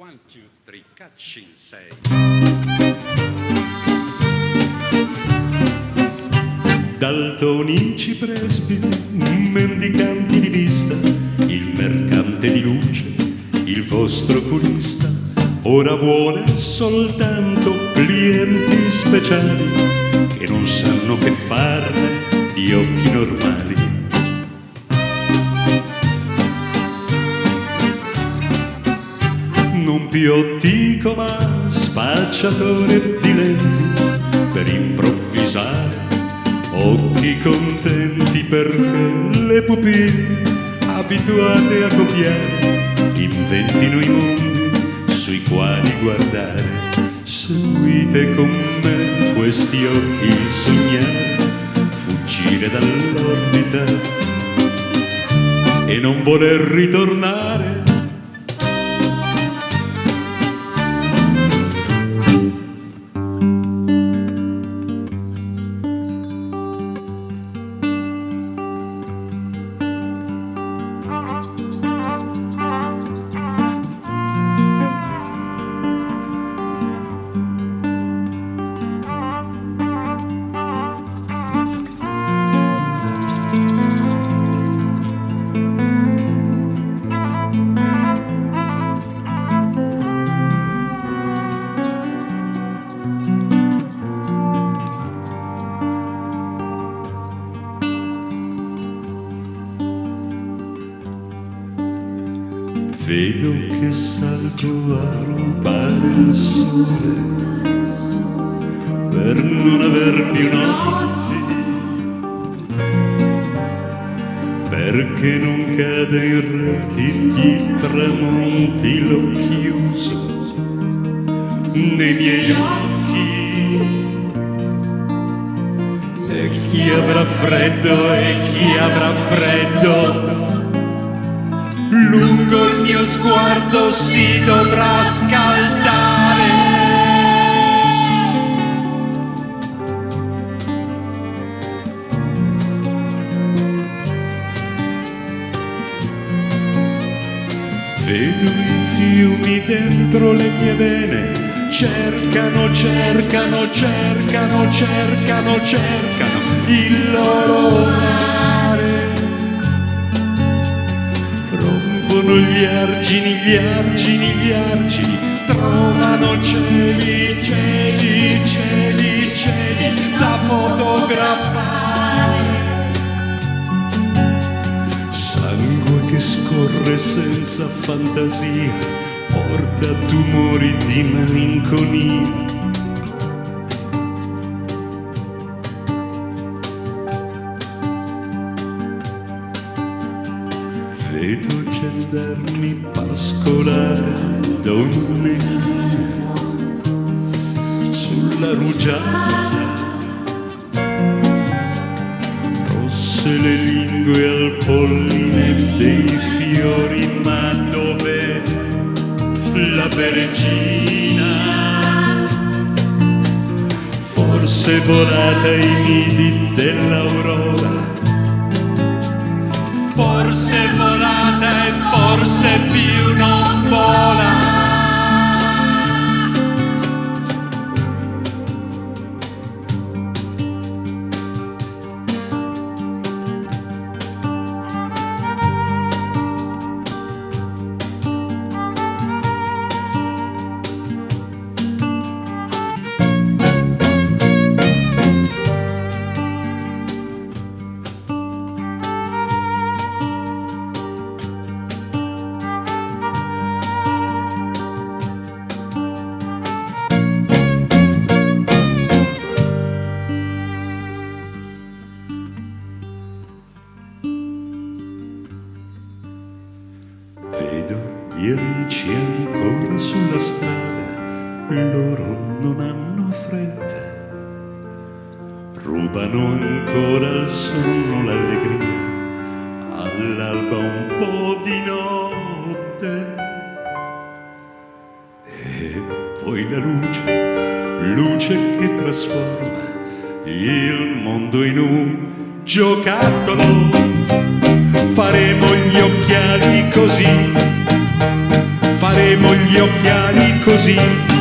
1, 2, 3, 4, 5, 6. Daltonici presbiti, mendicanti di vista, il mercante di luce, il vostro oculista, ora vuole soltanto clienti speciali che non sanno che farne di occhi normali. Non più ottico ma spacciatore di lenti per improvvisare occhi contenti, perché le pupille abituate a copiare inventino i mondi sui quali guardare. Seguite con me questi occhi sognare, fuggire dall'orbita e non voler ritornare. Vedo che salgo a rubare il sole per non aver più notti, perché non cade in reti di tramonti, l'ho chiuso nei miei occhi. E chi avrà freddo, e chi avrà freddo, lungo il mio sguardo si dovrà scaldare. Vedo i fiumi dentro le mie vene, cercano, cercano, cercano, cercano, cercano il loro mare. Rompono gli argini, gli argini, gli argini, trovano cieli, cieli, cieli, cieli da fotografare. Sangue che scorre senza fantasia, porta tumori di malinconia. Vedo gendarmi pascolare donne sulla rugiada, rosse le lingue al polline dei fiori, ma dov'è la perigina? Forse volata ai nidi dell'aurora, forse volata e forse più non vola. Vedo gli amici ancora sulla strada, loro non hanno fretta, rubano ancora al sonno l'allegria, all'alba un po' di notte. E poi la luce, luce che trasforma il mondo in un giocattolo. Faremo gli occhiali così, faremo gli occhiali così